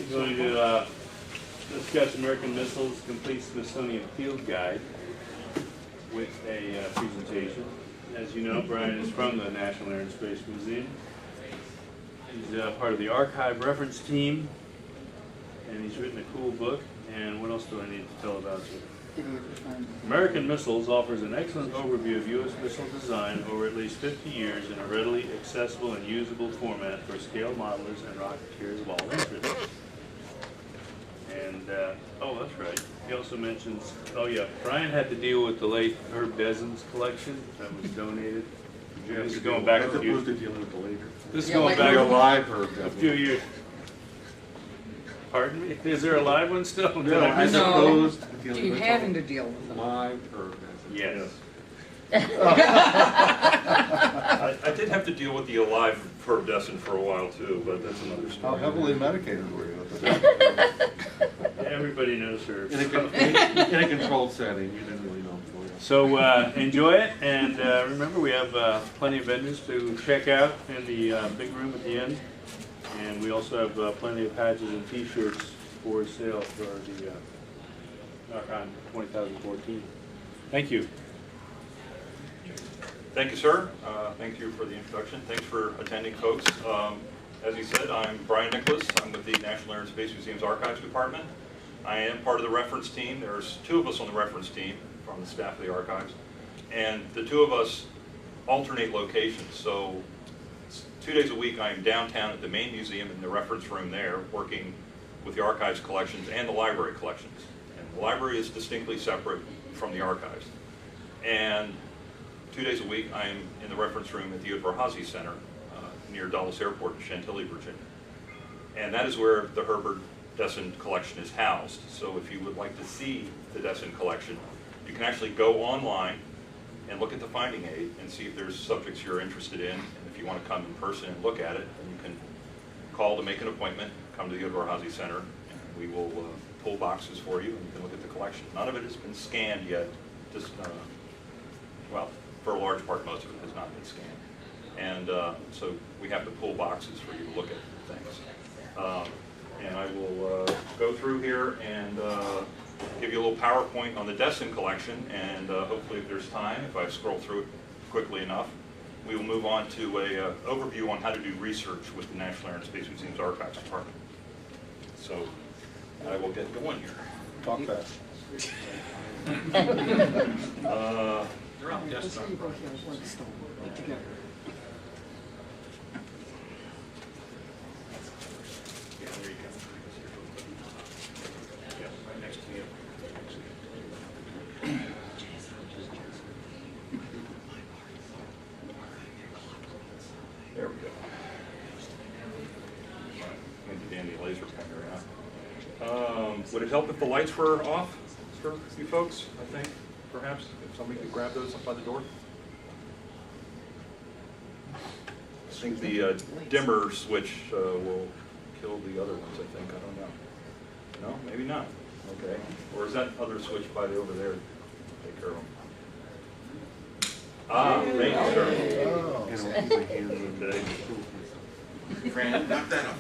going to discuss American Missiles Complete Smithsonian Field Guide with a presentation. As you know, Brian is from the National Air and Space Museum. He's part of the archive reference team, and he's written a cool book. And what else do I need to tell about you? American Missiles offers an excellent overview of U.S. missile design over at least 50 years in a readily accessible and usable format for scale modelers and rocketeers of all interests. And, oh, that's right. He also mentions, oh yeah, Brian had to deal with the late Herb Desind Collection that was donated. This is going back a few. This is going back a few years. Pardon me? Is there a live one still? No, as opposed to you having to deal with them. Live Herb Yes. I did have to deal with the alive Herb Desind for a while too, but that's another How story. heavily medicated were you? Everybody knows her. In a controlled setting, you didn't really know before. So enjoy it, and remember we have plenty of vendors to check out in the big room at the end. And we also have plenty of patches and T-shirts for sale for the NARCON 2014. Thank you. Thank you, sir. Thank you for the introduction. Thanks for attending, folks. As you said, I'm Brian Nicklas. I'm with the National Air and Space Museum's Archives Department. I am part of the reference team. There's two of us on the reference team from the staff of the archives. And the two of us alternate locations. So 2 days a week I am downtown at the main museum in the reference room there, working with the archives collections and the library collections. And the library is distinctly separate from the archives. And 2 days a week I am in the reference room at the Udvar-Hazy Center near Dulles Airport in Chantilly, Virginia. And that is where the Herb Desind Collection is housed. So if you would like to see the Desind Collection, you can actually go online and look at the finding aid and see if there's subjects you're interested in. And if you want to come in person and look at it, then you can call to make an appointment, come to the Udvar-Hazy Center, and we will pull boxes for you and you can look at the collection. None of it has been scanned yet, just, well, for a large part, most of it has not been scanned. And so we have to pull boxes for you to look at things. And I will go through here and give you a little PowerPoint on the Desind Collection, and hopefully if there's time, if I scroll through it quickly enough, we will move on to an overview on how to do research with the National Air and Space Museum's Archives Department. So I will get going here. Talk fast. They're on desktop. Together. Yeah, there you go. Yeah, right next to you. There we go. Get the dandy laser pointer out. Would it help if the lights were off for you folks, I think, perhaps? If somebody could grab those up by the door? I think the dimmer switch will kill the other ones, I think. I don't know. No, maybe not. Okay. Or is that other switch by over there? Take care of them. Ah, thank you, sir. Okay. Fran, knock that off.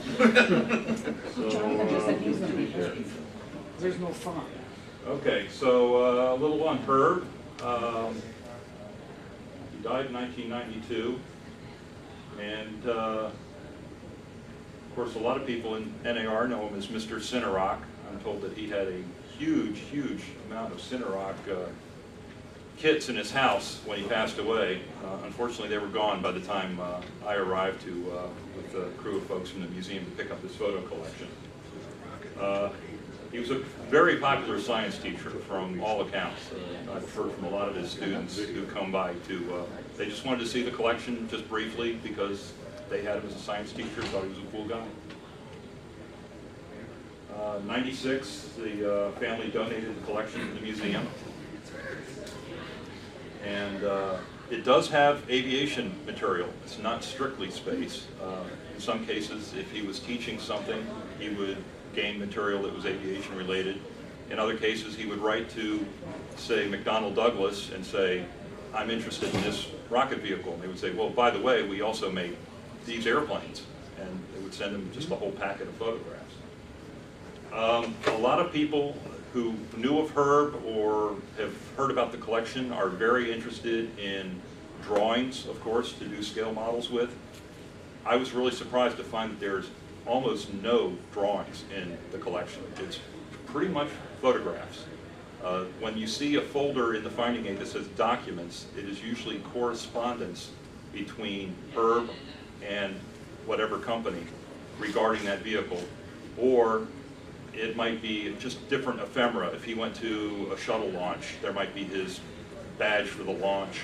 There's no font. Okay, so a little on Herb. He died in 1992. And of course, a lot of people in NAR know him as Mr. Cinerock. I'm told that he had a huge, huge amount of Cinerock kits in his house when he passed away. Unfortunately, they were gone by the time I arrived with a crew of folks from the museum to pick up his photo collection. He was a very popular science teacher from all accounts. I've heard from a lot of his students who come by to, they just wanted to see the collection just briefly because they had him as a science teacher, thought he was a cool guy. 96, the family donated the collection to the museum. And it does have aviation material. It's not strictly space. In some cases, if he was teaching something, he would gain material that was aviation related. In other cases, he would write to, say, McDonnell Douglas and say, I'm interested in this rocket vehicle. And they would say, well, by the way, we also make these airplanes. And they would send him just a whole packet of photographs. A lot of people who knew of Herb or have heard about the collection are very interested in drawings, of course, to do scale models with. I was really surprised to find that there's almost no drawings in the collection. It's pretty much photographs. When you see a folder in the finding aid that says documents, it is usually correspondence between Herb and whatever company regarding that vehicle, or it might be just different ephemera. If he went to a shuttle launch, there might be his badge for the launch,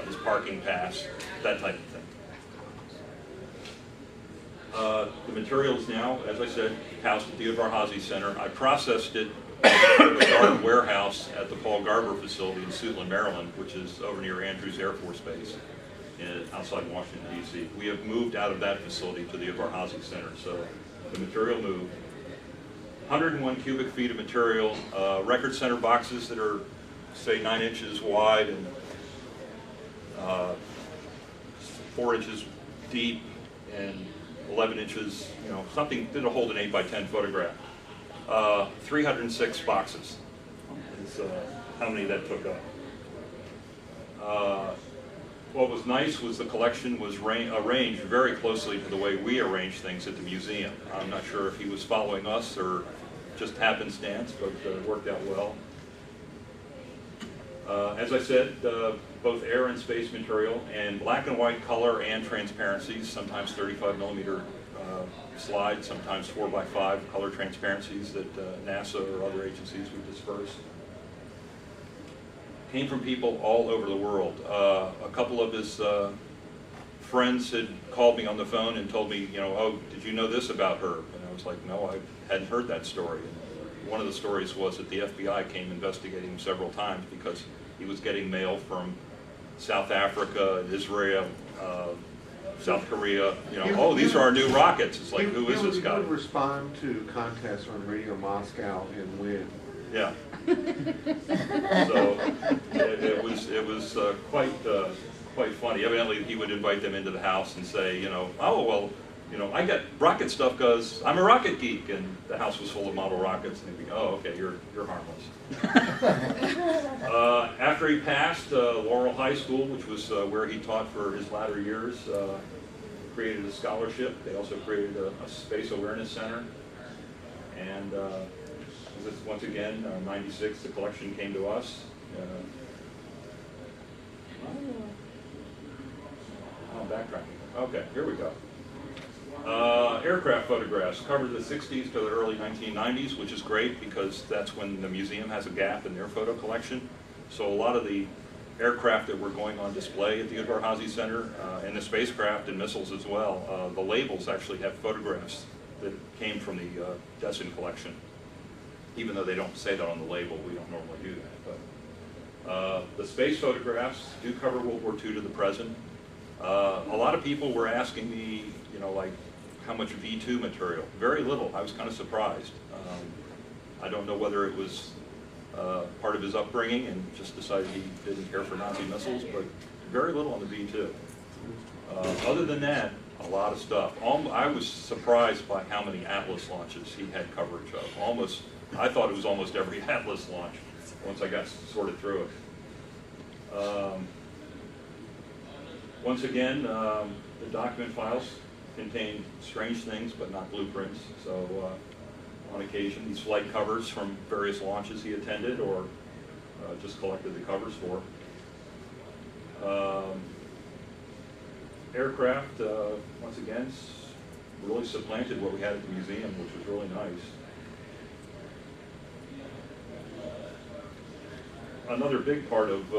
his parking pass, that type of thing. The materials now, as I said, housed at the Udvar-Hazy Center. I processed it at the Garden Warehouse at the Paul Garber facility in Suitland, Maryland, which is over near Andrews Air Force Base outside Washington, D.C. We have moved out of that facility to the Udvar-Hazy Center, so the material moved. 101 cubic feet of material, record center boxes that are, say, 9 inches wide and 4 inches deep and 11 inches, something that'll hold an 8 by 10 photograph. 306 boxes is how many that took up. What was nice was the collection was arranged very closely to the way we arrange things at the museum. I'm not sure if he was following us or just happenstance, but it worked out well. As I said, both air and space material, and black and white color and transparencies, sometimes 35 millimeter slides, sometimes 4 by 5 color transparencies that NASA or other agencies would disperse. Came from people all over the world. A couple of his friends had called me on the phone and told me, oh, did you know this about Herb? And I was like, no, I hadn't heard that story. And one of the stories was that the FBI came investigating him several times because he was getting mail from South Africa, Israel, South Korea. Oh, these are our new rockets. It's like, who is this guy? He would respond to contests on Radio Moscow and win. Yeah. So it was quite funny. Evidently, he would invite them into the house and say, oh well, I got rocket stuff because I'm a rocket geek, and the house was full of model rockets, and they'd be, oh, okay, you're harmless. After he passed, Laurel High School, which was where he taught for his latter years, created a scholarship. They also created a space awareness center, and once again, 96, the collection came to us. I'm backtracking. Okay, here we go. Aircraft photographs covered the 60s to the early 1990s, which is great because that's when the museum has a gap in their photo collection. So a lot of the aircraft that were going on display at the Udvar-Hazy Center, and the spacecraft and missiles as well, the labels actually have photographs that came from the Desind Collection. Even though they don't say that on the label, we don't normally do that. But the space photographs do cover World War II to the present. A lot of people were asking me, like, how much V2 material? Very little. I was kind of surprised. I don't know whether it was part of his upbringing and just decided he didn't care for Nazi missiles, but very little on the V2. Other than that, a lot of stuff. I was surprised by how many Atlas launches he had coverage of. I thought it was almost every Atlas launch once I got sorted through it. Once again, the document files contain strange things, but not blueprints. So on occasion, these flight covers from various launches he attended or just collected the covers for. Aircraft, once again, really supplanted what we had at the museum, which was really nice. Another big part of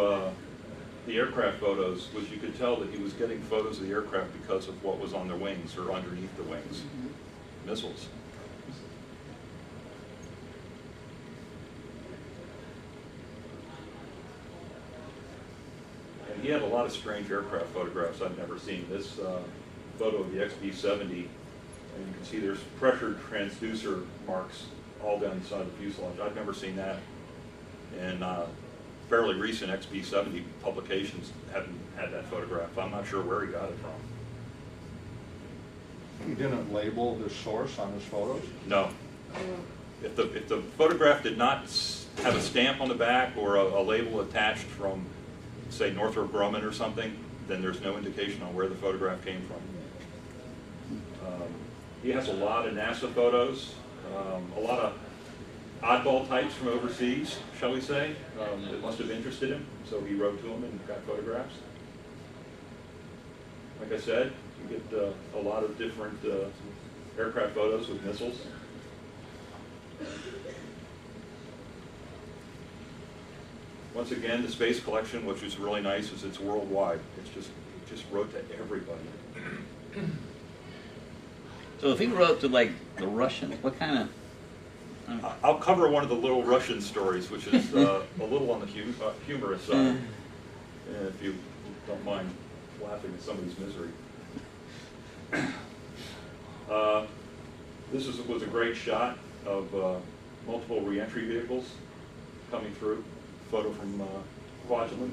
the aircraft photos was you could tell that he was getting photos of the aircraft because of what was on their wings or underneath the wings, missiles. And he had a lot of strange aircraft photographs I've never seen. This photo of the XB-70, and you can see there's pressure transducer marks all down the side of the fuselage. I've never seen that. And fairly recent XB-70 publications haven't had that photograph. I'm not sure where he got it from. He didn't label the source on his photos? No. if the photograph did not have a stamp on the back or a label attached from, say, Northrop Grumman or something, then there's no indication on where the photograph came from. He has a lot of NASA photos, a lot of oddball types from overseas, shall we say, that must have interested him, so he wrote to them and got photographs. Like I said, you get a lot of different aircraft photos with missiles. Once again, the space collection, which is really nice, is it's worldwide. It just wrote to everybody. So if he wrote to like the Russians, what kind of? I'll cover one of the little Russian stories, which is a little on the humorous side, if you don't mind laughing at somebody's misery. This was a great shot of multiple reentry vehicles coming through. Photo from Kwajalein.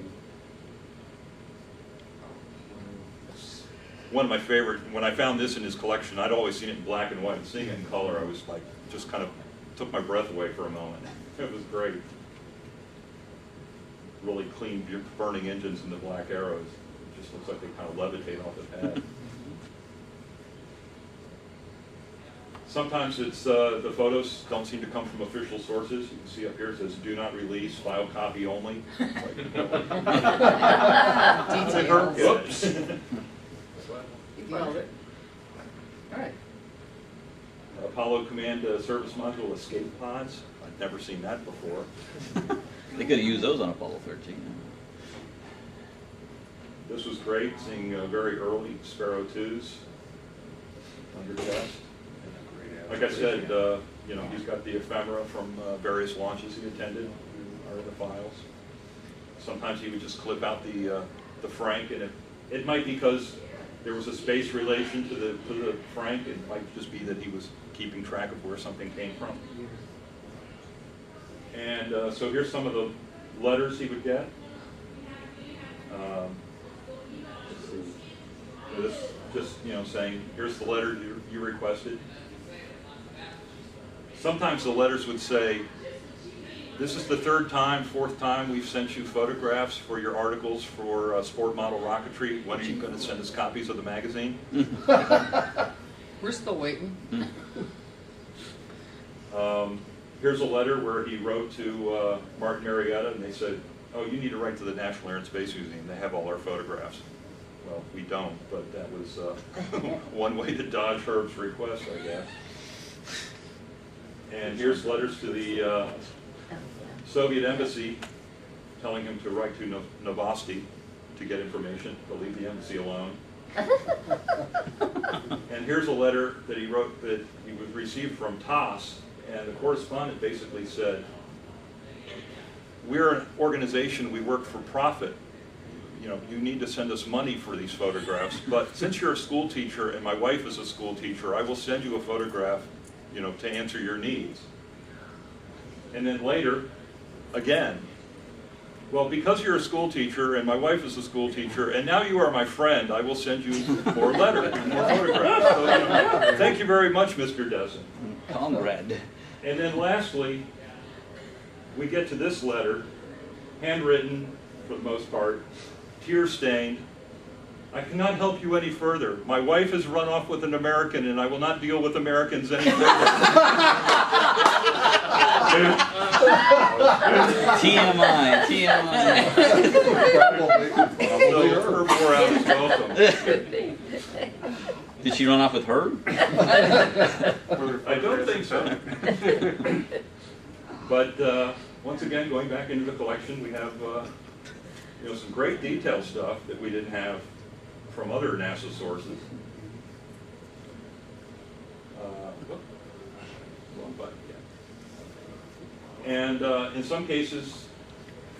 One of my favorite, when I found this in his collection, I'd always seen it in black and white. Seeing it in color, I was like, just kind of took my breath away for a moment. It was great. Really clean, burning engines and the black arrows. It just looks like they kind of levitate off the pad. Sometimes it's the photos don't seem to come from official sources. You can see up here it says "Do not release, file copy only." Details. Whoops. You found it. All right. Apollo Command Service Module escape pods. I've never seen that before. They could have used those on Apollo 13. This was great, seeing very early Sparrow 2s under test. Like I said, you know, he's got the ephemera from various launches he attended, are in the files. Sometimes he would just clip out the frank, and it might be because there was a space relation to the frank. It might just be that he was keeping track of where something came from. And so here's some of the letters he would get. Let's see. This just, you know, saying, here's the letter you requested. Sometimes the letters would say, this is the third time, fourth time we've sent you photographs for your articles for Sport Model Rocketry. When are you going to send us copies of the magazine? We're still waiting. Here's a letter where he wrote to Martin Marietta, and they said, oh, you need to write to the National Air and Space Museum. They have all our photographs. Well, we don't, but that was one way to dodge Herb's request, I guess. And here's letters to the Soviet embassy telling him to write to Novosti to get information, to leave the embassy alone. And here's a letter that he wrote that he was received from TASS, and the correspondent basically said, we're an organization, we work for profit. You know, you need to send us money for these photographs, but since you're a school teacher and my wife is a school teacher, I will send you a photograph, you know, to answer your needs. And then later, again, well, because you're a school teacher and my wife is a school teacher and now you are my friend, I will send you more letters and more photographs. So, you know, thank you very much, Mr. Desind. Comrade. And then lastly, we get to this letter, handwritten for the most part, tear-stained. I cannot help you any further. My wife has run off with an American and I will not deal with Americans any further. TMI, TMI. So Herb Desind is welcome. Did she run off with Herb? I don't think so. But once again, going back into the collection, we have you know, some great detail stuff that we didn't have from other NASA sources. Wrong button, yeah. And in some cases,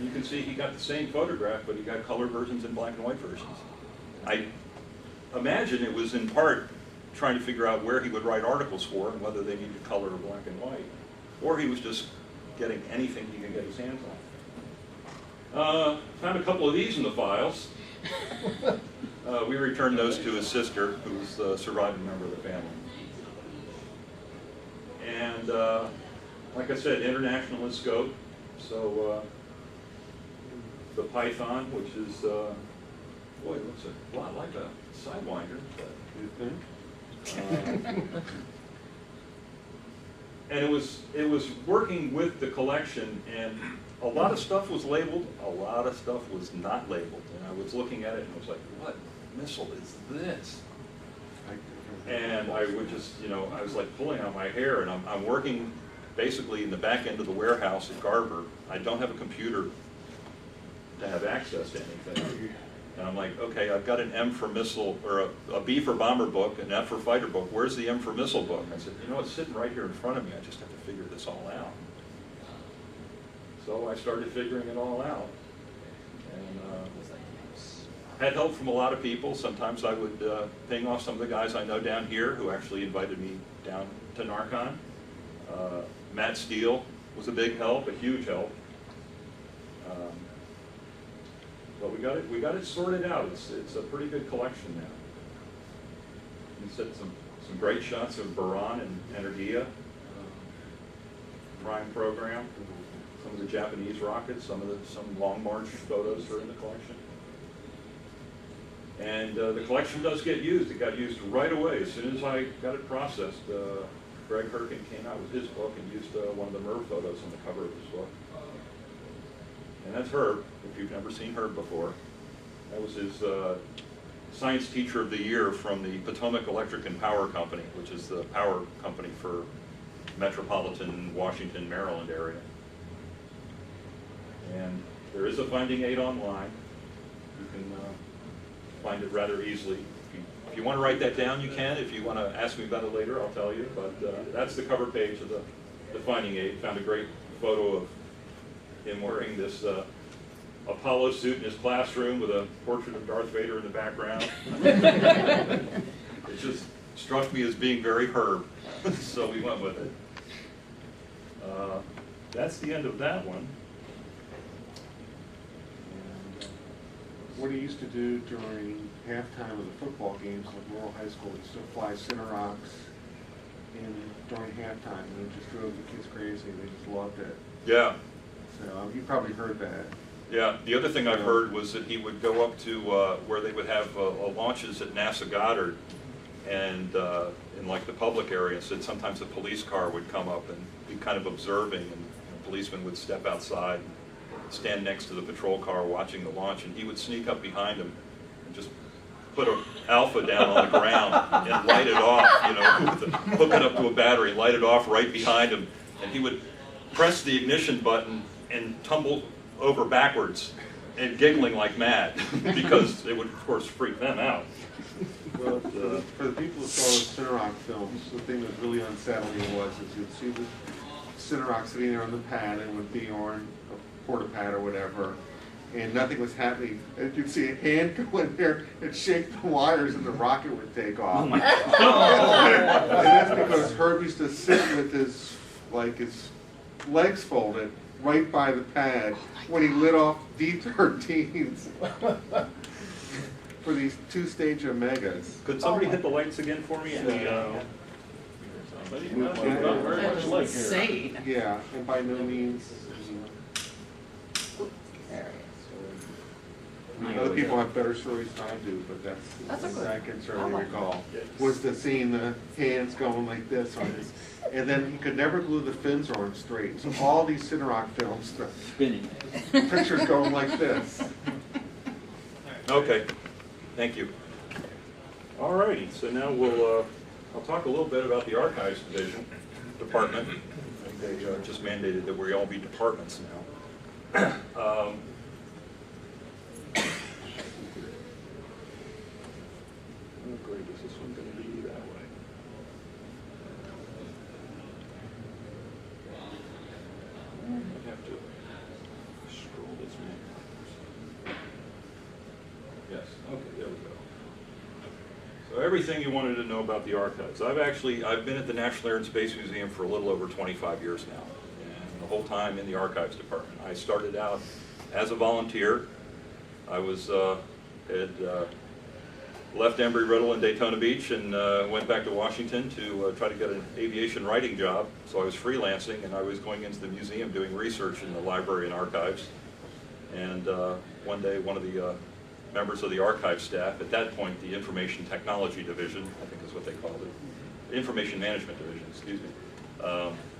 you can see he got the same photograph, but he got color versions and black and white versions. I imagine it was in part trying to figure out where he would write articles for and whether they needed color or black and white, or he was just getting anything he could get his hands on. Found a couple of these in the files. We returned those to his sister, who's the surviving member of the family. And like I said, international in scope. So the Python, which is, boy, it looks a lot like a Sidewinder. And it was working with the collection, and a lot of stuff was labeled, a lot of stuff was not labeled. And I was looking at it and I was like, what missile is this? And I would just, I was like pulling out my hair, and I'm working basically in the back end of the warehouse at Garber. I don't have a computer to have access to anything. And I'm like, okay, I've got an M for missile, or a B for bomber book, an F for fighter book. Where's the M for missile book? I said, it's sitting right here in front of me. I just have to figure this all out. So I started figuring it all out. And had help from a lot of people. Sometimes I would ping off some of the guys I know down here who actually invited me down to NARCON. Matt Steele was a big help, a huge help. But we got it sorted out. It's a pretty good collection now. You said some great shots of Buran and Energia prime program. Some of the Japanese rockets, some Long March photos are in the collection. And the collection does get used. It got used right away. As soon as I got it processed, Greg Herkin came out with his book and used one of the Merv photos on the cover of his book. And that's Herb, if you've never seen Herb before. That was his Science Teacher of the Year from the Potomac Electric and Power Company, which is the power company for metropolitan Washington, Maryland area. And there is a finding aid online. You can find it rather easily. If you want to write that down, you can. If you want to ask me about it later, I'll tell you. But that's the cover page of the finding aid. Found a great photo of him wearing this Apollo suit in his classroom with a portrait of Darth Vader in the background. It just struck me as being very Herb, so we went with it. That's the end of that one. What he used to do during halftime of the football games at Laurel High School, he used to fly Cinerox during halftime, and it just drove the kids crazy. They just loved it. Yeah. So you probably heard that. Yeah, the other thing I've heard was that he would go up to where they would have launches at NASA Goddard, and in like the public area, and said sometimes a police car would come up and be kind of observing, and a policeman would step outside and stand next to the patrol car watching the launch, and he would sneak up behind him and just put an Alpha down on the ground and light it off, hook it up to a battery, light it off right behind him, and he would press the ignition button and tumble over backwards and giggling like mad because it would, of course, freak them out. Well, for the people who saw the Cinerox films, the thing that really unsettling was you'd see the Cinerox sitting there on the pad, and would be on a porta pad or whatever, and nothing was happening. And you'd see a hand go in there and shake the wires, and the rocket would take off. Oh my God. And that's because Herb used to sit with his legs folded right by the pad when he lit off D-13s for these two-stage Omegas. Could somebody hit the lights again for me? That's insane. Yeah, and by no means. Other people have better stories than I do, but that's a what good I can certainly one. recall. Was the scene, the hands going like this on his, and then he could never glue the fins on straight. So all these Cinerox films, the Spinning. pictures going like this. Okay, thank you. All righty, so now I'll talk a little bit about the Archives Department. They just mandated that we all be departments now. Oh great, is this one going to be that way? I have to scroll this one. Yes, okay, there we go. So everything you wanted to know about the archives. I've been at the National Air and Space Museum for a little over 25 years now, and the whole time in the Archives Department. I started out as a volunteer. I was had left Embry-Riddle in Daytona Beach and went back to Washington to try to get an aviation writing job. So I was freelancing, and I was going into the museum doing research in the library and archives. And one day, one of the members of the archive staff, at that point the Information Technology Division, I think is what they called it, Information Management Division, excuse me,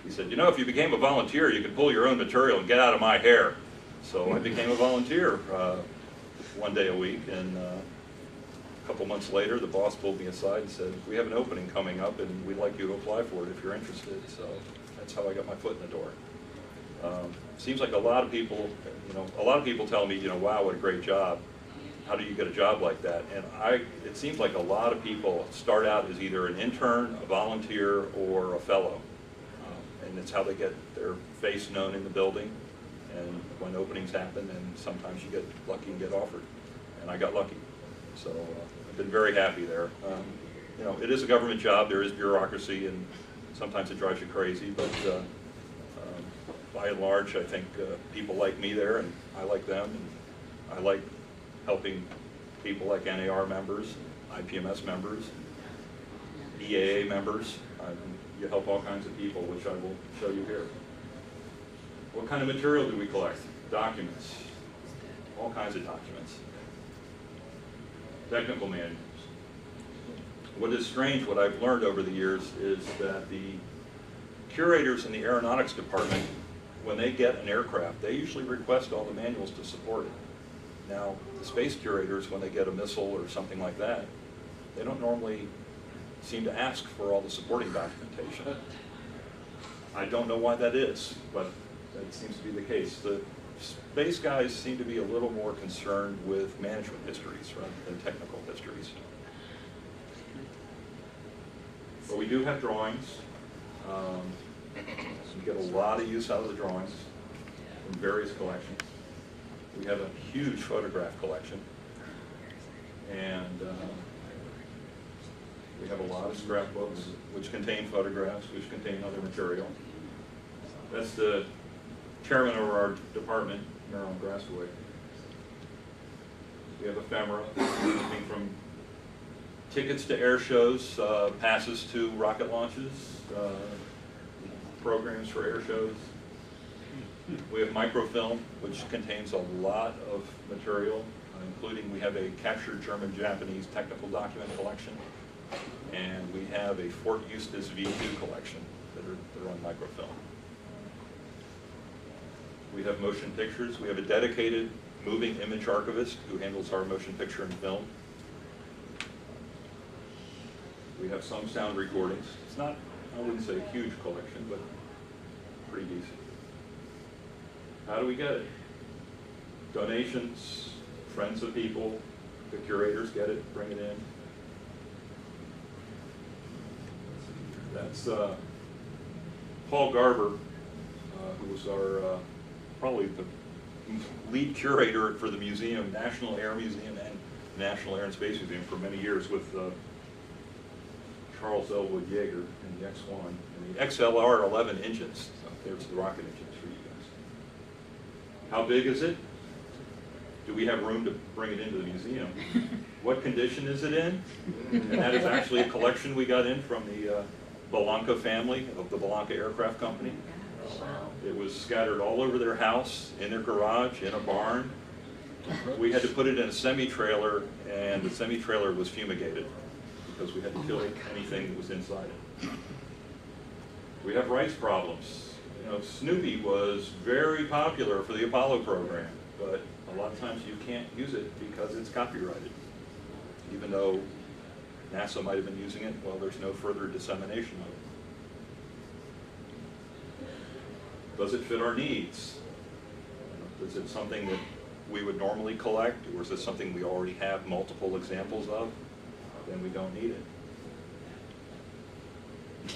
he said, you know, if you became a volunteer, you could pull your own material and get out of my hair. So I became a volunteer one day a week, and a couple months later, the boss pulled me aside and said, we have an opening coming up, and we'd like you to apply for it if you're interested. So that's how I got my foot in the door. Seems like a lot of people, a lot of people tell me, wow, what a great job. How do you get a job like that? And it seems like a lot of people start out as either an intern, a volunteer, or a fellow. And it's how they get their face known in the building, and when openings happen, and sometimes you get lucky and get offered. And I got lucky. So I've been very happy there. It is a government job, there is bureaucracy, and sometimes it drives you crazy, but by and large, I think people like me there, and I like them, and I like helping people like NAR members, IPMS members, EAA members. You help all kinds of people, which I will show you here. What kind of material do we collect? Documents, all kinds of documents. Technical manuals. What is strange, what I've learned over the years, is that the curators in the aeronautics department, when they get an aircraft, they usually request all the manuals to support it. Now, the space curators, when they get a missile or something like that, they don't normally seem to ask for all the supporting documentation. I don't know why that is, but that seems to be the case. The space guys seem to be a little more concerned with management histories rather than technical histories. But we do have drawings. We get a lot of use out of the drawings from various collections. We have a huge photograph collection, and we have a lot of scrapbooks which contain photographs, which contain other material. That's the chairman of our department, Marilyn Grassaway. We have ephemera, everything from tickets to air shows, passes to rocket launches, programs for air shows. We have microfilm, which contains a lot of material, including we have a captured German-Japanese technical document collection, and we have a Fort Eustis V2 collection that are on microfilm. We have motion pictures. We have a dedicated moving image archivist who handles our motion picture and film. We have some sound recordings. It's not, I wouldn't say a huge collection, but pretty decent. How do we get it? Donations, friends of people, the curators get it, bring it in. That's Paul Garber, who was our probably the lead curator for the museum, National Air Museum and National Air and Space Museum for many years with Charles Elwood Yeager and the X-1 and the XLR 11 engines. So there's the rocket engines for you guys. How big is it? Do we have room to bring it into the museum? What condition is it in? And that is actually a collection we got in from the Banke family of the Banke Aircraft Company. It was scattered all over their house, in their garage, in a barn. We had to put it in a semi-trailer, and the semi-trailer was fumigated because we had to kill anything that was inside it. We have rights problems. Snoopy was very popular for the Apollo program, but a lot of times you can't use it because it's copyrighted. Even though NASA might have been using it, well, there's no further dissemination of it. Does it fit our needs? Is it something that we would normally collect, or is it something we already have multiple examples of? Then we don't need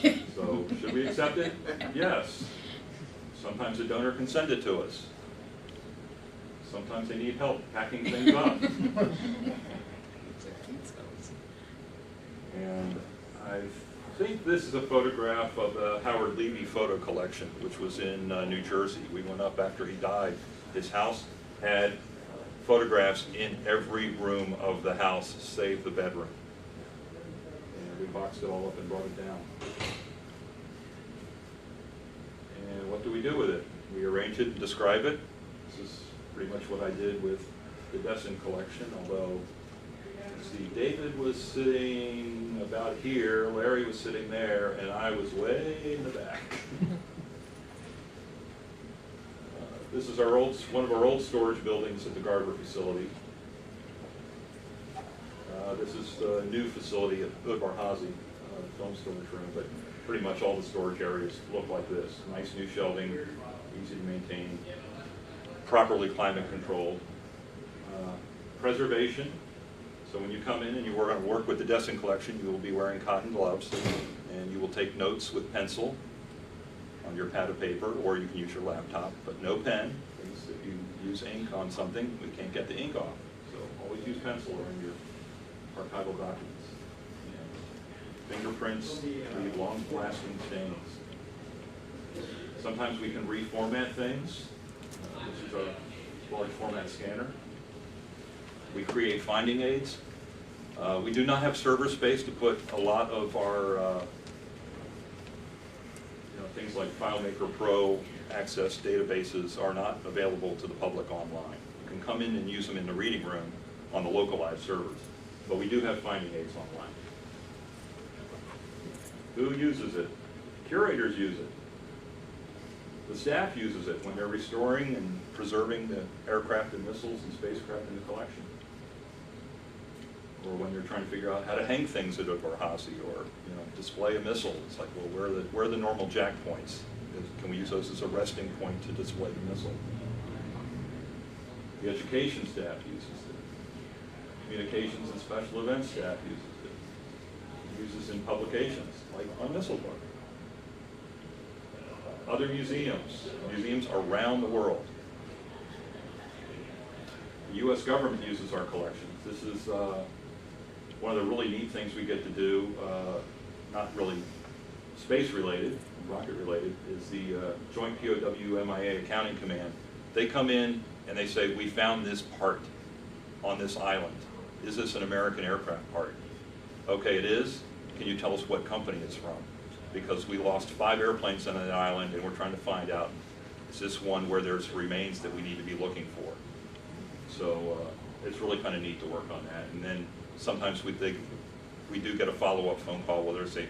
it. So, should we accept it? Yes. Sometimes a donor can send it to us. Sometimes they need help packing things up. And I think this is a photograph of the Howard Levy photo collection, which was in New Jersey. We went up after he died. His house had photographs in every room of the house, save the bedroom. And we boxed it all up and brought it down. And what do we do with it? We arrange it and describe it. This is pretty much what I did with the Desind Collection, although, let's see, David was sitting about here, Larry was sitting there, and I was way in the back. This is our one of our old storage buildings at the Garber facility. This is the new facility at Udvar-Hazy, film storage room, but pretty much all the storage areas look like this. Nice new shelving, easy to maintain, properly climate controlled. Preservation. So when you come in and you are going to work with the Desind Collection, you will be wearing cotton gloves, and you will take notes with pencil on your pad of paper, or you can use your laptop, but no pen, because if you use ink on something, we can't get the ink off. So always use pencil or in your archival documents. And fingerprints leave long-lasting stains. Sometimes we can reformat things. This is our large format scanner. We create finding aids. We do not have server space to put a lot of our things like FileMaker Pro access databases are not available to the public online. You can come in and use them in the reading room on the localized servers, but we do have finding aids online. Who uses it? Curators use it. The staff uses it when they're restoring and preserving the aircraft and missiles and spacecraft in the collection. Or when they're trying to figure out how to hang things at Udvar-Hazy, or display a missile. It's like, well, where are the normal jack points? Can we use those as a resting point to display the missile? The education staff uses it. Communications and special events staff uses it. Uses in publications, like on Missile Book. Other museums around the world. The U.S. government uses our collections. This is one of the really neat things we get to do, not really space related, rocket related, is the Joint POW-MIA Accounting Command. They come in and they say, we found this part on this island. Is this an American aircraft part? Okay, it is. Can you tell us what company it's from? Because we lost 5 airplanes on that island, and we're trying to find out, is this one where there's remains that we need to be looking for? So it's really kind of neat to work on that. And then sometimes we do get a follow-up phone call where they say,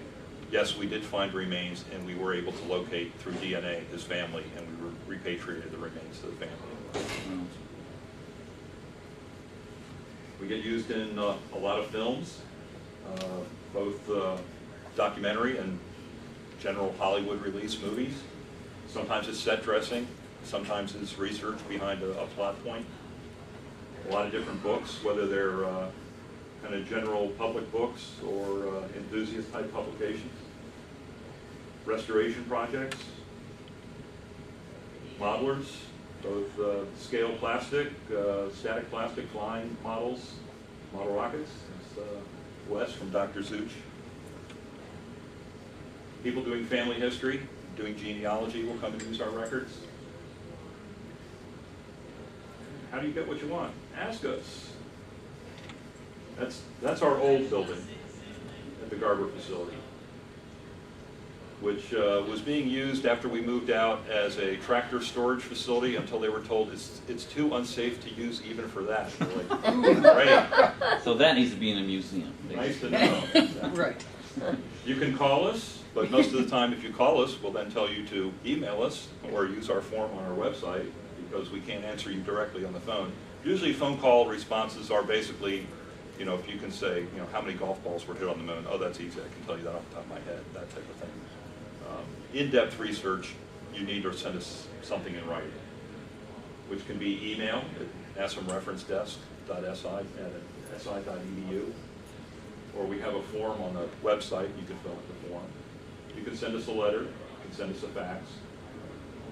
yes, we did find remains, and we were able to locate through DNA his family, and we repatriated the remains to the family. We get used in a lot of films, both documentary and general Hollywood release movies. Sometimes it's set dressing, sometimes it's research behind a plot point. A lot of different books, whether they're kind of general public books or enthusiast type publications. Restoration projects, modelers, both scale plastic, static plastic flying models, model rockets. That's Wes from Dr. Zooch. People doing family history, doing genealogy will come and use our records. How do you get what you want? Ask us. That's our old building at the Garber facility, which was being used after we moved out as a tractor storage facility until they were told it's too unsafe to use even for that. We're like, great. So that needs to be in a museum. Nice to know. Right. You can call us, but most of the time if you call us, we'll then tell you to email us or use our form on our website, because we can't answer you directly on the phone. Usually phone call responses are basically, if you can say, how many golf balls were hit on the moon? Oh, that's easy, I can tell you that off the top of my head, that type of thing. In-depth research, you need to send us something in writing, which can be email at asmreferencedesk.si@si.edu, or we have a form on the website, you can fill out the form. You can send us a letter, you can send us a fax.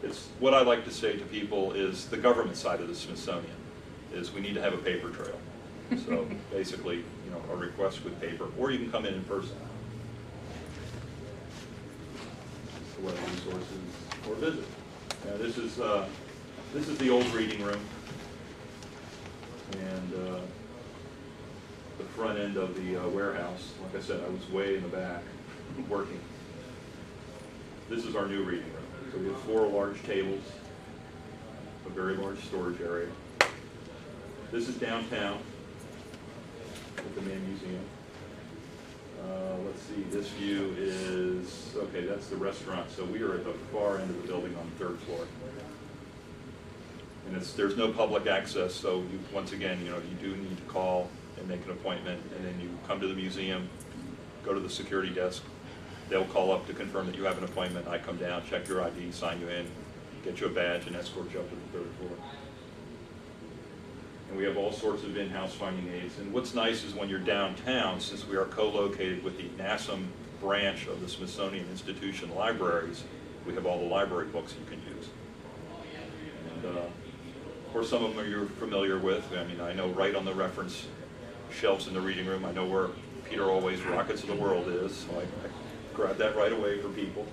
It's what I like to say to people is the government side of the Smithsonian is we need to have a paper trail. So basically, a request with paper, or you can come in person. Web resources or visit. Now this is the old reading room. And the front end of the warehouse, like I said, I was way in the back working. This is our new reading room. So we have 4 large tables, a very large storage area. This is downtown with the main museum. Let's see, this view is, okay, that's the restaurant. So we are at the far end of the building on the 3rd floor. And there's no public access, so you, once again, you do need to call and make an appointment, and then you come to the museum, go to the security desk. They'll call up to confirm that you have an appointment. I come down, check your ID, sign you in, get you a badge, and escort you up to the 3rd floor. And we have all sorts of in-house finding aids. And what's nice is when you're downtown, since we are co-located with the NASM branch of the Smithsonian Institution libraries, we have all the library books you can use. And of course, some of them you're familiar with. I mean, I know right on the reference shelves in the reading room, I know where Peter Always' Rockets of the World is, so I grab that right away for people.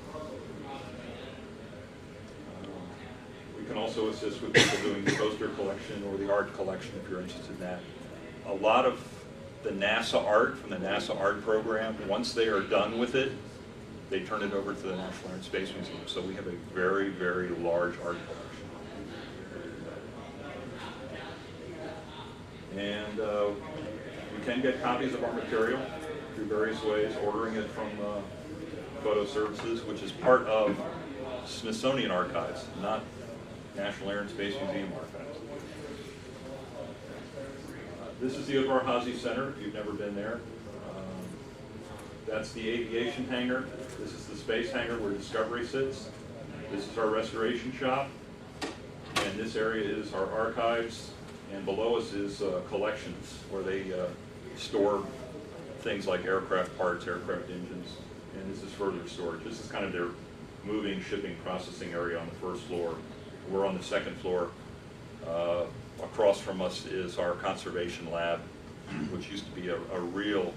We can also assist with people doing the poster collection or the art collection if you're interested in that. A lot of the NASA art from the NASA art program, once they are done with it, they turn it over to the National Air and Space Museum. So we have a very, very large art collection. And you can get copies of our material through various ways, ordering it from Photo Services, which is part of Smithsonian Archives, not National Air and Space Museum Archives. This is the Udvar-Hazy Center, if you've never been there. That's the aviation hangar. This is the space hangar where Discovery sits. This is our restoration shop. And this area is our archives. And below us is collections, where they store things like aircraft parts, aircraft engines. And this is further storage. This is kind of their moving, shipping, processing area on the 1st floor. We're on the 2nd floor. Across from us is our conservation lab, which used to be a real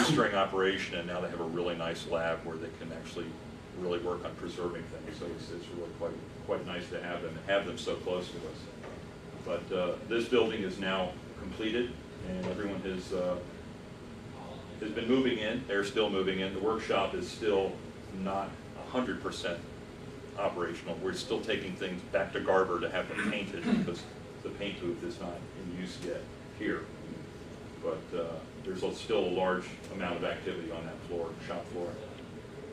string operation, and now they have a really nice lab where they can actually really work on preserving things. So it's really quite nice to have them so close to us. But this building is now completed, and everyone has been moving in. They're still moving in. The workshop is still not 100% operational. We're still taking things back to Garber to have them painted because the paint booth is not in use yet here. But there's still a large amount of activity on that floor, shop floor.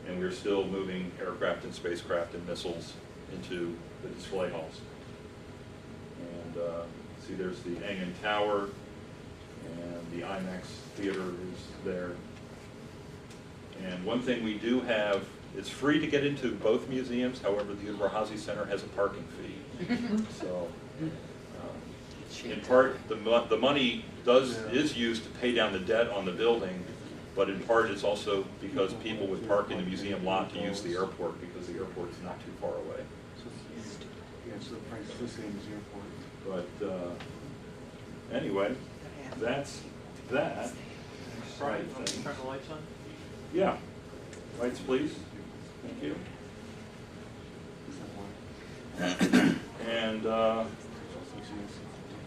And we're still moving aircraft and spacecraft and missiles into the display halls. And see, there's the Engen Tower, and the IMAX theater is there. And one thing we do have, it's free to get into both museums, however, the Udvar-Hazy Center has a parking fee. So, in part, the money is used to pay down the debt on the building, but in part it's also because people would park in the museum lot to use the airport because the airport's not too far away. Yeah, so the price is the same as the airport. But anyway, that's that. Right. Turn the lights on? Yeah. Lights, please. Thank you. And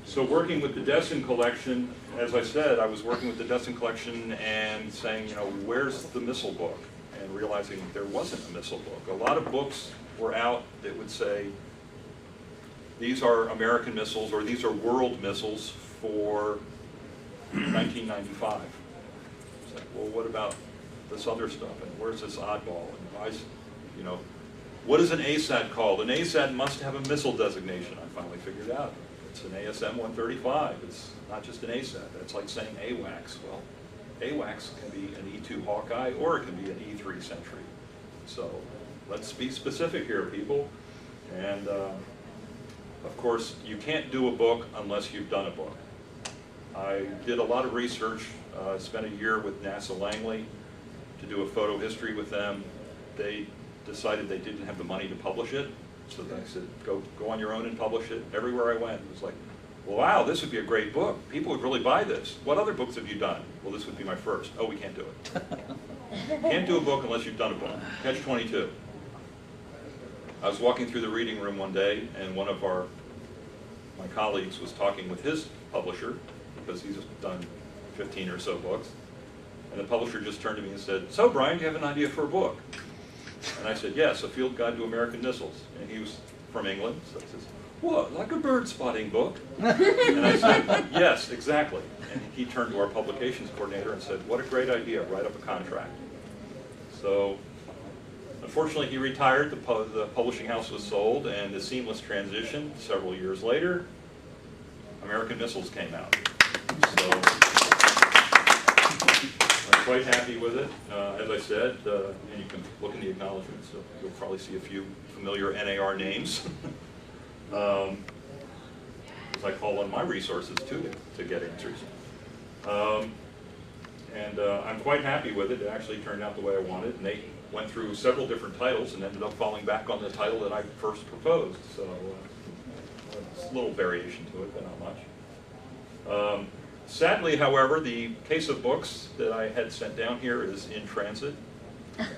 so working with the Desind Collection, as I said, I was working with the Desind Collection and saying, where's the missile book? And realizing there wasn't a missile book. A lot of books were out that would say, these are American missiles, or these are world missiles for 1995. It's like, well, what about this other stuff? And where's this oddball? And why is, what is an ASAT called? An ASAT must have a missile designation. I finally figured out. It's an ASM-135. It's not just an ASAT. That's like saying AWACS. Well, AWACS can be an E-2 Hawkeye, or it can be an E-3 Sentry. So let's be specific here, people. And of course, you can't do a book unless you've done a book. I did a lot of research, spent a year with NASA Langley to do a photo history with them. They decided they didn't have the money to publish it, so I said, go on your own and publish it. Everywhere I went, it was like, well, wow, this would be a great book. People would really buy this. What other books have you done? Well, this would be my first. Oh, we can't do it. Can't do a book unless you've done a book. Catch-22. I was walking through the reading room one day, and one of my colleagues was talking with his publisher, because he's done 15 or so books, and the publisher just turned to me and said, "So Brian, do you have an idea for a book?" And I said, "Yes, a field guide to American missiles." And he was from England, so he says, "What, like a bird spotting book?" And I said, "Yes, exactly." And he turned to our publications coordinator and said, "What a great idea, write up a contract." So, unfortunately, he retired, the publishing house was sold, and the seamless transition, several years later, American Missiles came out. So, I'm quite happy with it. As I said, and you can look in the acknowledgments, so you'll probably see a few familiar NAR names. As I call on my resources too to get answers. I'm quite happy with it. It actually turned out the way I wanted, and they went through several different titles and ended up falling back on the title that I first proposed. So it's a little variation to it, but not much. Sadly, however, the case of books that I had sent down here is in transit.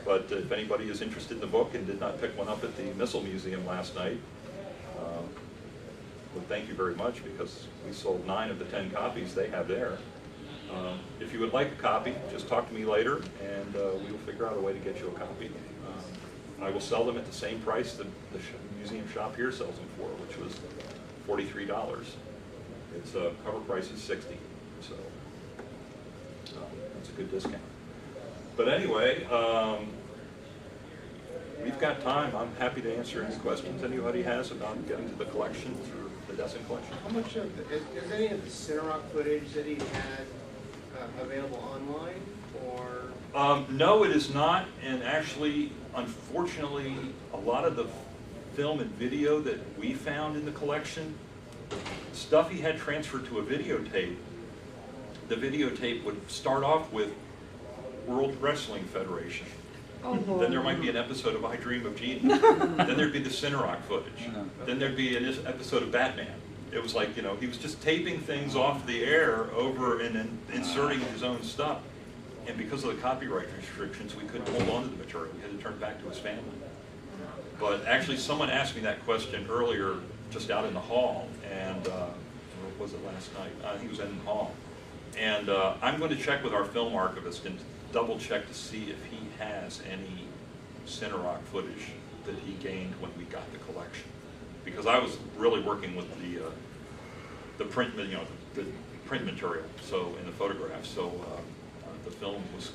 But if anybody is interested in the book and did not pick one up at the Missile Museum last night, well, thank you very much, because we sold 9 of the 10 copies they have there. If you would like a copy, just talk to me later, and we will figure out a way to get you a copy. I will sell them at the same price the museum shop here sells them for, which was $43. Its cover price is $60, so that's a good discount. But anyway, we've got time. I'm happy to answer any questions anybody has about getting to the collection or the Desind Collection. How much of is any of the Cinerock footage that he had available online, or? No, it is not, and actually, unfortunately, a lot of the film and video that we found in the collection, stuff he had transferred to a videotape. The videotape would start off with World Wrestling Federation. Oh, then there might be an episode of I Dream of Jeannie. Then there'd be the Cinerock footage. Then there'd be an episode of Batman. It was like, you know, he was just taping things off the air over and then inserting his own stuff. And because of the copyright restrictions, we couldn't hold on to the material. We had to turn it back to his family. But actually, someone asked me that question earlier, just out in the hall, and or was it last night? I think it was in the hall. And I'm going to check with our film archivist and double check to see if he has any Cinerock footage that he gained when we got the collection. Because I was really working with the print, you know, the print material, so in the photographs. So the film was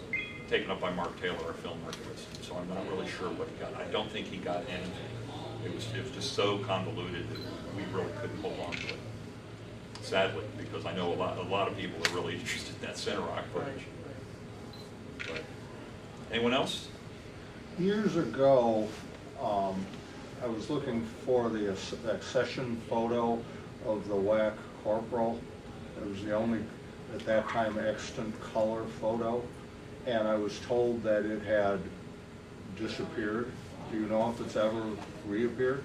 taken up by Mark Taylor, our film archivist. So I'm not really sure what he got. I don't think he got anything. It was just so convoluted that we really couldn't hold on to it. Sadly, because I know a lot of people are really interested in that Cinerock footage. But anyone else? Years ago, I was looking for the accession photo of the WAC corporal. It was the only, at that time, extant color photo, and I was told that it had disappeared. Do you know if it's ever reappeared?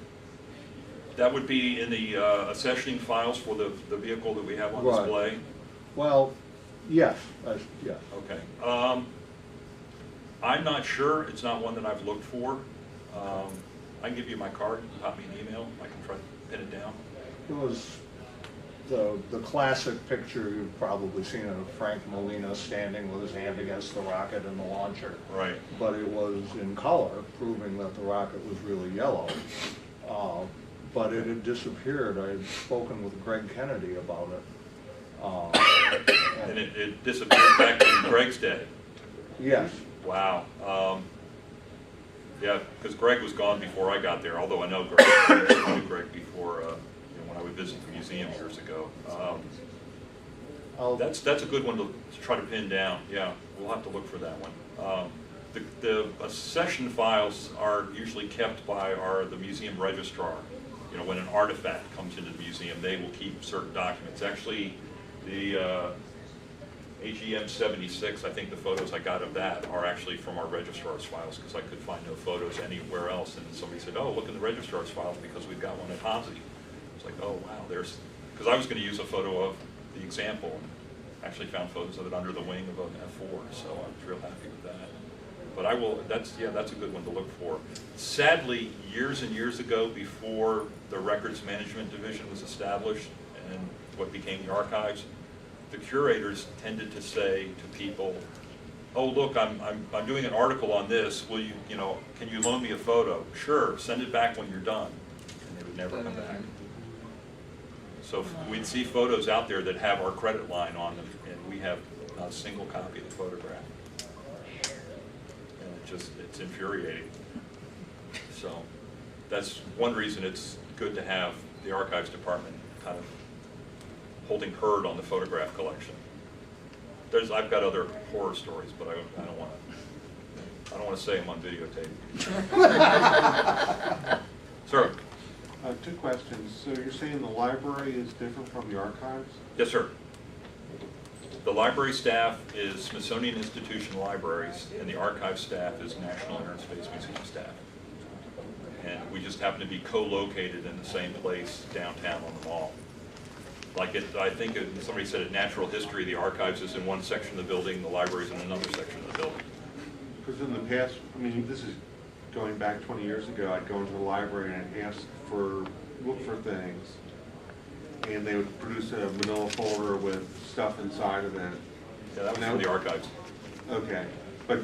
That would be in the accessioning files for the vehicle that we have on Right. display? Well, yes, yes. Okay. I'm not sure. It's not one that I've looked for. I can give you my card, pop me an email. I can try to pin it down. It was the classic picture you've probably seen of Frank Molina standing with his hand against the rocket and the launcher. Right. But it was in color, proving that the rocket was really yellow. But it had disappeared. I had spoken with Greg Kennedy about it. And it disappeared back in Greg's day. Yes. Wow. Yeah, because Greg was gone before I got there, although I know Greg. I knew Greg before you know, when I would visit the museum years ago. That's a good one to try to pin down. Yeah, we'll have to look for that one. The accession files are usually kept by the museum registrar. You know, when an artifact comes into the museum, they will keep certain documents. Actually, the AGM 76, I think the photos I got of that are actually from our registrar's files, because I could find no photos anywhere else. And somebody said, "Oh, look in the registrar's files because we've got one at Hansi." It's like, oh wow, there's, because I was going to use a photo of the example and actually found photos of it under the wing of an F4, so I was real happy with that. But I will, that's a good one to look for. Sadly, years and years ago, before the Records Management Division was established and what became the archives, the curators tended to say to people, oh, look, I'm doing an article on this, will you, can you loan me a photo? Sure, send it back when you're done. And they would never come back. So we'd see photos out there that have our credit line on them, and we have not a single copy of the photograph. And it's infuriating. So that's one reason it's good to have the archives department kind of holding herd on the photograph collection. I've got other horror stories, but I don't want to say them on videotape. Sir. 2 questions. So you're saying the library is different from the archives? Yes, sir. The library staff is Smithsonian Institution Libraries, and the archive staff is National Air and Space Museum staff. And we just happen to be co-located in the same place downtown on the mall. I think somebody said at Natural History, the archives is in one section of the building, the library is in another section of the building. Because in the past, I mean, this is going back 20 years ago, I'd go into the library and I'd look for things, and they would produce a manila folder with stuff inside of it. Yeah, that was from the archives. Okay, but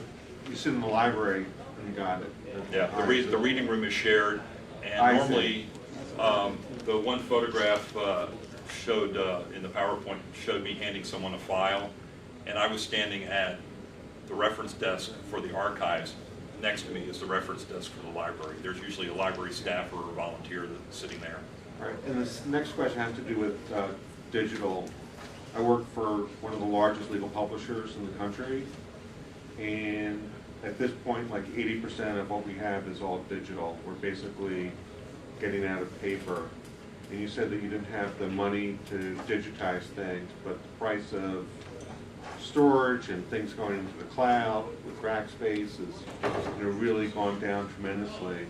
you sit in the library and you got it. Yeah, the reading room is shared, and normally the one photograph showed in the PowerPoint showed me handing someone a file, and I was standing at the reference desk for the archives. Next to me is the reference desk for the library. There's usually a library staffer or a volunteer that's sitting there. All right, and this next question has to do with digital. I work for one of the largest legal publishers in the country, and at this point, like 80% of what we have is all digital. We're basically getting out of paper. And you said that you didn't have the money to digitize things, but the price of storage and things going into the cloud with rack space has really gone down tremendously.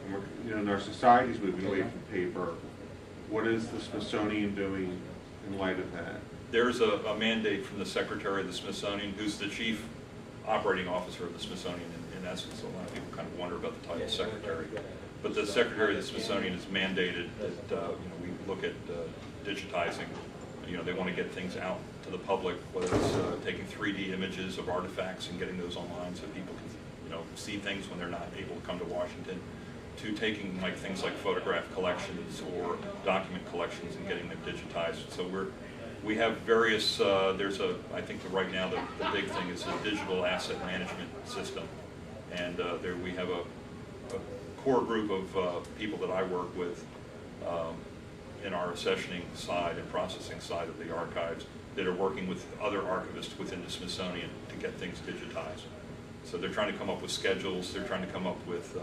And we're, in our society's moving away from paper. What is the Smithsonian doing in light of that? There's a mandate from the Secretary of the Smithsonian, who's the chief operating officer of the Smithsonian in essence. A lot of people kind of wonder about the title Secretary. But the Secretary of the Smithsonian has mandated that we look at digitizing. They want to get things out to the public, whether it's taking 3D images of artifacts and getting those online so people can see things when they're not able to come to Washington, to taking things like photograph collections or document collections and getting them digitized. So we have various, I think right now the big thing is a digital asset management system. And there we have a core group of people that I work with in our accessioning side and processing side of the archives that are working with other archivists within the Smithsonian to get things digitized. So they're trying to come up with schedules, they're trying to come up with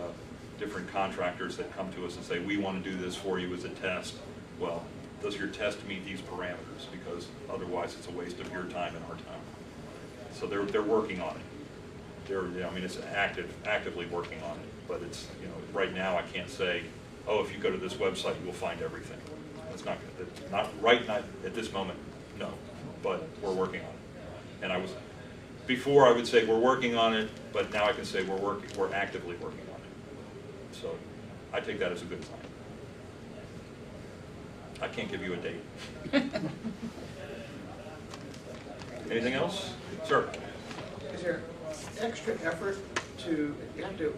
different contractors that come to us and say, we want to do this for you as a test. Well, does your test meet these parameters? Because otherwise it's a waste of your time and our time. So they're working on it. It's actively working on it, but it's, right now I can't say, oh, if you go to this website, you will find everything. It's not at this moment, no, but we're working on it. And before I would say we're working on it, but now I can say we're actively working on it. So I take that as a good sign. I can't give you a date. Anything else? Sir? Is there extra effort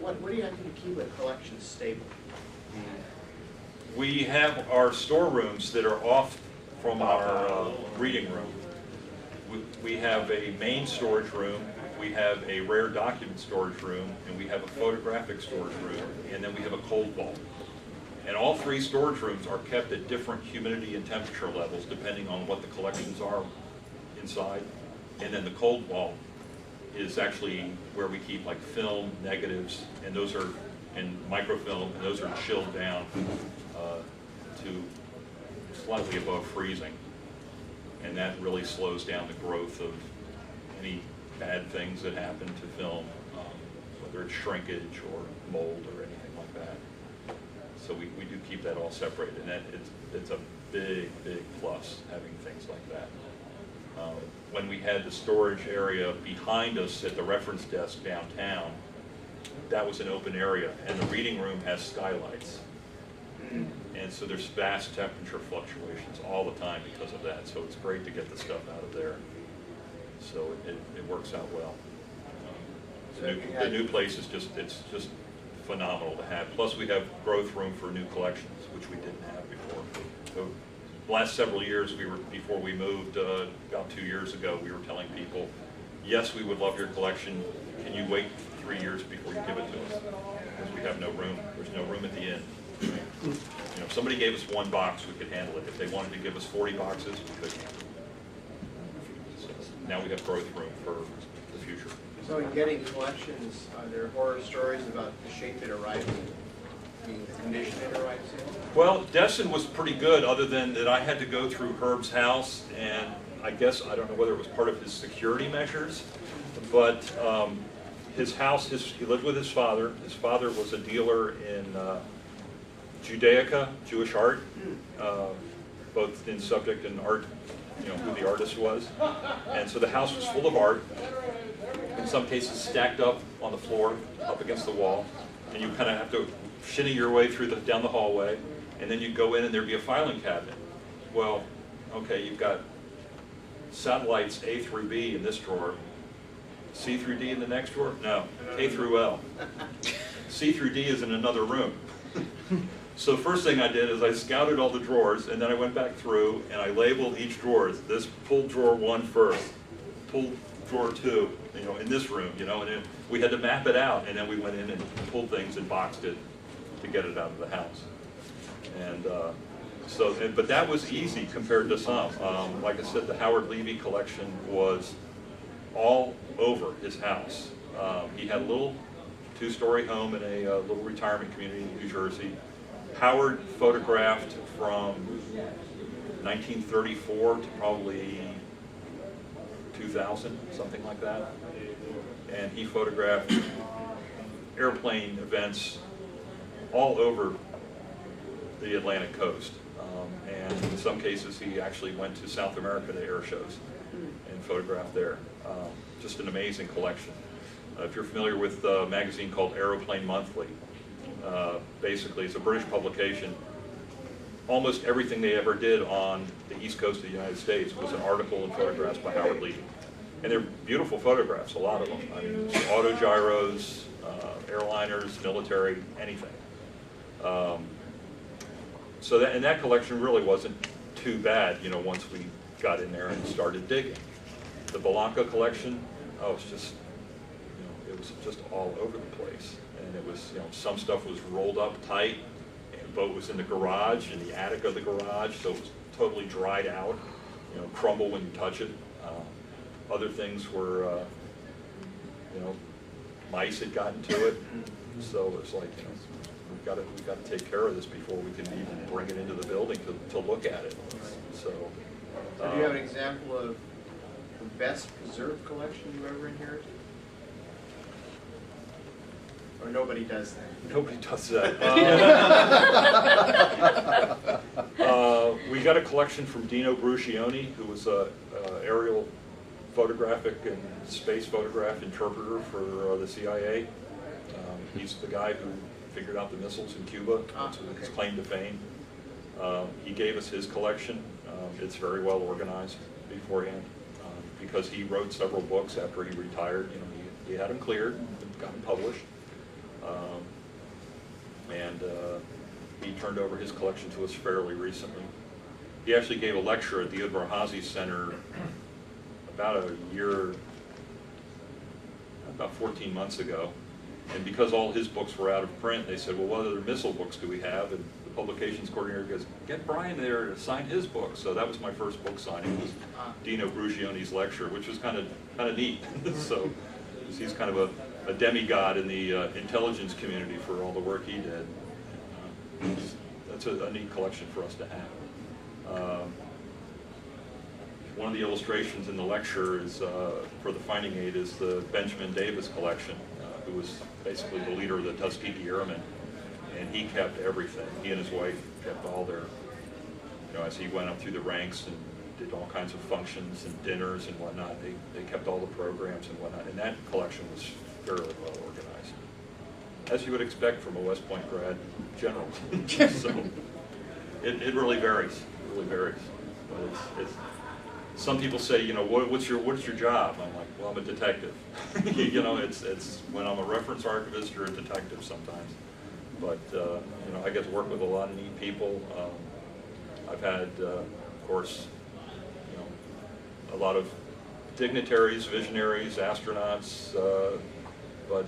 what do you have to do to keep a collection stable? We have our storerooms that are off from our reading room. We have a main storage room, we have a rare document storage room, and we have a photographic storage room, and then we have a cold vault. And all 3 storage rooms are kept at different humidity and temperature levels depending on what the collections are inside. And then the cold vault is actually where we keep film, negatives, and those are, and microfilm, and those are chilled down to slightly above freezing. And that really slows down the growth of any bad things that happen to film, whether it's shrinkage or mold or anything like that. So we do keep that all separated, and it's a big plus having things like that. When we had the storage area behind us at the reference desk downtown, that was an open area, and the reading room has skylights. And so there's vast temperature fluctuations all the time because of that, so it's great to get the stuff out of there. So it works out well. The new place is it's just phenomenal to have. Plus we have growth room for new collections, which we didn't have before. So the last several years, before we moved, about 2 years ago, we were telling people, yes, we would love your collection. Can you wait 3 years before you give it to us? Because we have no room. There's no room at the inn. You know, if somebody gave us 1 box, we could handle it. If they wanted to give us 40 boxes, we could handle it. So now we have growth room for the future. So in getting collections, are there horror stories about the shape it arrived in, the condition it arrives in? Well, Desind was pretty good, other than that I had to go through Herb's house, and I guess, I don't know whether it was part of his security measures, but his house, he lived with his father. His father was a dealer in Judaica, Jewish art, both in subject and art, you know, who the artist was. And so the house was full of art, in some cases stacked up on the floor, up against the wall, and you kind of have to shinny your way through down the hallway, and then you go in and there'd be a filing cabinet. Well, okay, you've got satellites A through B in this drawer, C through D in the next drawer? No, K through L. C through D is in another room. So the first thing I did is I scouted all the drawers, and then I went back through and I labeled each drawer. This pulled drawer 1 first, pulled drawer 2, you know, in this room, you know, and then we had to map it out, and then we went in and pulled things and boxed it to get it out of the house. And but that was easy compared to some. Like I said, the Howard Levy collection was all over his house. He had a little 2-story home in a little retirement community in New Jersey. Howard photographed from 1934 to probably 2000, something like that. And he photographed airplane events all over the Atlantic coast. And in some cases, he actually went to South America to air shows and photographed there. Just an amazing collection. If you're familiar with a magazine called Aeroplane Monthly, basically it's a British publication. Almost everything they ever did on the east coast of the United States was an article and photographs by Howard Levy. And they're beautiful photographs, a lot of them. I mean, autogyros, airliners, military, anything. So that collection really wasn't too bad, you know, once we got in there and started digging. The Banke collection, oh, it's just, you know, it was just all over the place. And it was, you know, some stuff was rolled up tight, and the boat was in the garage, in the attic of the garage, so it was totally dried out, you know, crumble when you touch it. Other things were, you know, mice had gotten to it, so it was like, you know, we've got to take care of this before we can even bring it into the building to look at it. So do you have an example of the best preserved collection you ever inherited? Or nobody does that? Nobody does that. We got a collection from Dino Brucioni, who was a aerial photographic and space photograph interpreter for the CIA. He's the guy who figured out the missiles in Cuba. That's his claim to fame. He gave us his collection. It's very well organized beforehand because he wrote several books after he retired. You know, he had them cleared, got them published. He turned over his collection to us fairly recently. He actually gave a lecture at the Udvar Hazy Center about 14 months ago. And because all his books were out of print, they said, well, what other missile books do we have? And the publications coordinator goes, get Brian there to sign his book. So that was my first book signing, was Dino Brucioni's lecture, which was kind of neat. So he's kind of a demigod in the intelligence community for all the work he did. That's a neat collection for us to have. One of the illustrations in the lecture is for the finding aid is the Benjamin Davis collection, who was basically the leader of the Tuskegee Airmen, and he kept everything. He and his wife kept all their, you know, as he went up through the ranks and did all kinds of functions and dinners and whatnot. They kept all the programs and whatnot, and that collection was fairly well organized, as you would expect from a West Point grad general. So it really varies. It really varies. But it's some people say, you know, what's your job? I'm like, well, I'm a detective. You know, it's when I'm a reference archivist, you're a detective sometimes. But you know, I get to work with a lot of neat people. I've had, of course, you know, a lot of dignitaries, visionaries, astronauts. But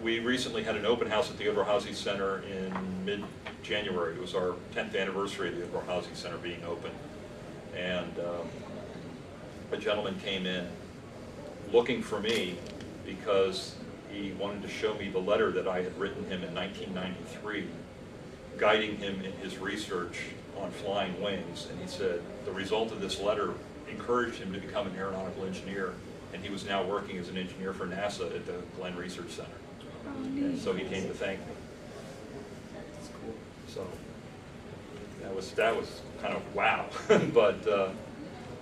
we recently had an open house at the Eberhausen Center in mid-January. It was our 10th anniversary of the Eberhausen Center being open. And a gentleman came in looking for me because he wanted to show me the letter that I had written him in 1993, guiding him in his research on flying wings. And he said the result of this letter encouraged him to become an aeronautical engineer, and he was now working as an engineer for NASA at the Glenn Research Center. And so he came to thank me. That's cool. So that was kind of wow. But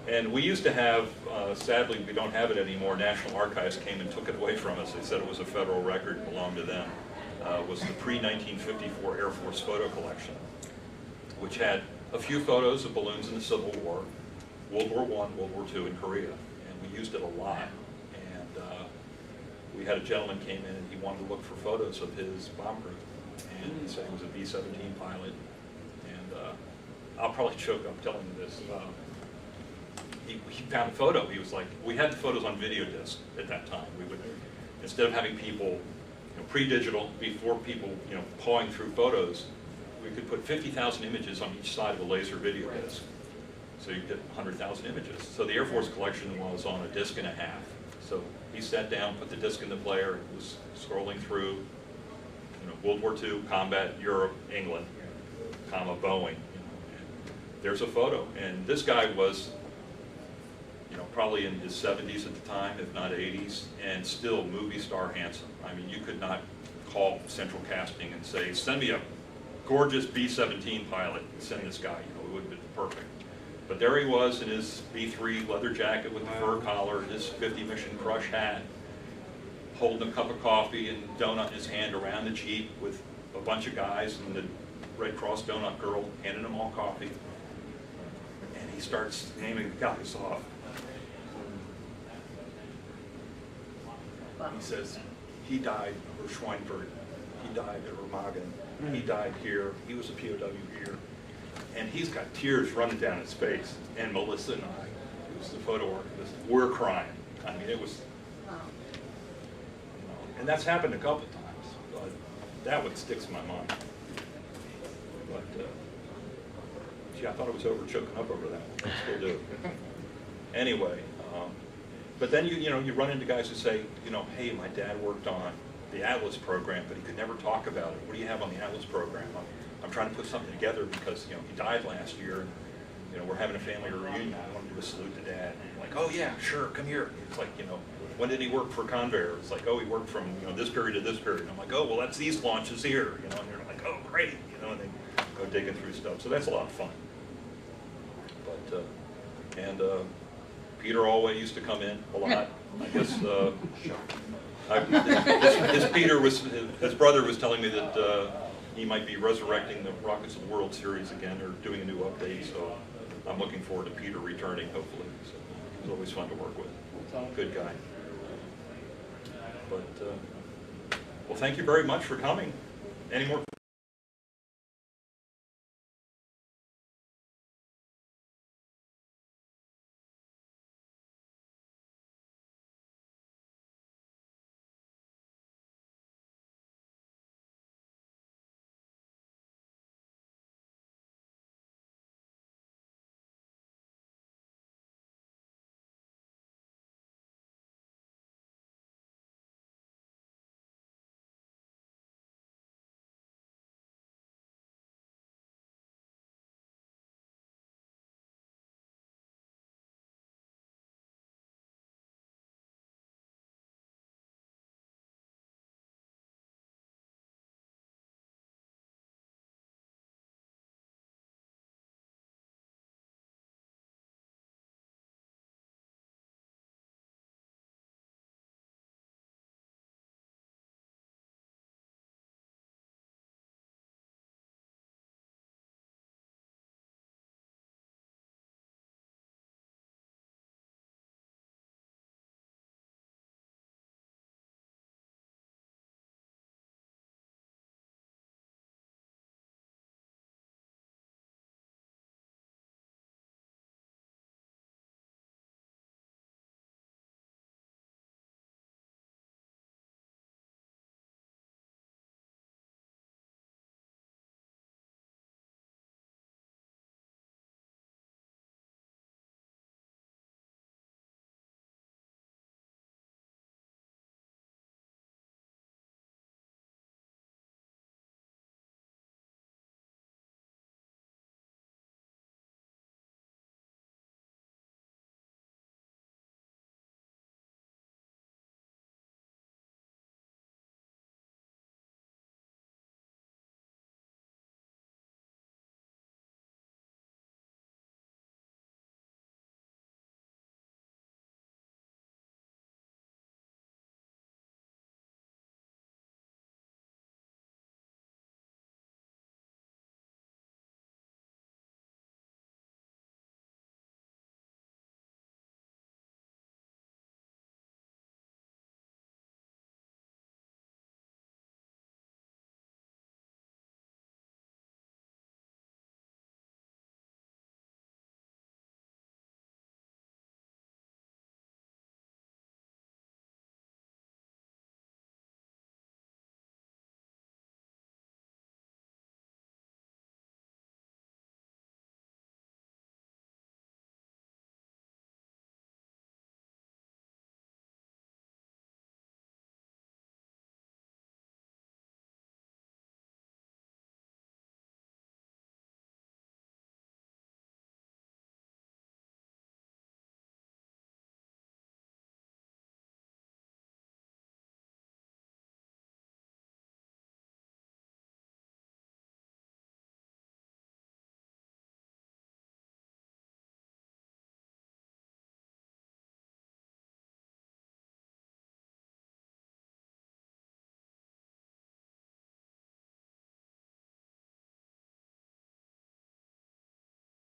and we used to have, sadly we don't have it anymore, National Archives came and took it away from us. They said it was a federal record, belonged to them. Was the pre-1954 Air Force photo collection, which had a few photos of balloons in the Civil War, World War I, World War II in Korea, and we used it a lot. And we had a gentleman came in and he wanted to look for photos of his bomb group, and he said he was a B-17 pilot. And I'll probably choke up telling you this. He found a photo. He was like, we had the photos on video disc at that time. We would, instead of having people, you know, pre-digital, before people, you know, pawing through photos, we could put 50,000 images on each side of a laser video disc. So you get 100,000 images. So the Air Force collection was on a disc and a half. So he sat down, put the disc in the player, was scrolling through, you know, World War II, combat, Europe, England, comma, Boeing. You know, and there's a photo. And this guy was, you know, probably in his 70s at the time, if not 80s, and still movie star handsome. I mean, you could not call Central Casting and say, send me a gorgeous B-17 pilot, send this guy, you know, it would have been perfect. But there he was in his B-3 leather jacket with the fur collar and his 50 Mission Crush hat, holding a cup of coffee and donut in his hand around the Jeep with a bunch of guys and the Red Cross donut girl handing them all coffee. And he starts naming the guys off. He says, he died over Schweinfurt, he died at Remagen, he died here, he was a POW here. And he's got tears running down his face. And Melissa and I, who's the photo archivist, we're crying. I mean, it was, you know, and that's happened a couple of times, but that one sticks in my mind. But, gee, I thought it was over, choking up over that one, I still do. Anyway, but then you know, you run into guys who say, you know, hey, my dad worked on the Atlas program, but he could never talk about it. What do you have on the Atlas program? I'm trying to put something together because, you know, he died last year, and, you know, we're having a family reunion. I want to do a salute to Dad. And I'm like, oh yeah, sure, come here. It's like, you know, when did he work for Convair? It's like, oh, he worked from, you know, this period to this period. And I'm like, oh, well, that's these launches here, you know, and they're like, oh, great, you know, and they go digging through stuff. So that's a lot of fun. But, Peter always used to come in a lot. I guess his brother was telling me that he might be resurrecting the Rockets of the World Series again, or doing a new update. So I'm looking forward to Peter returning, hopefully. So it's always fun to work with. Good guy. But well, thank you very much for coming. Any more?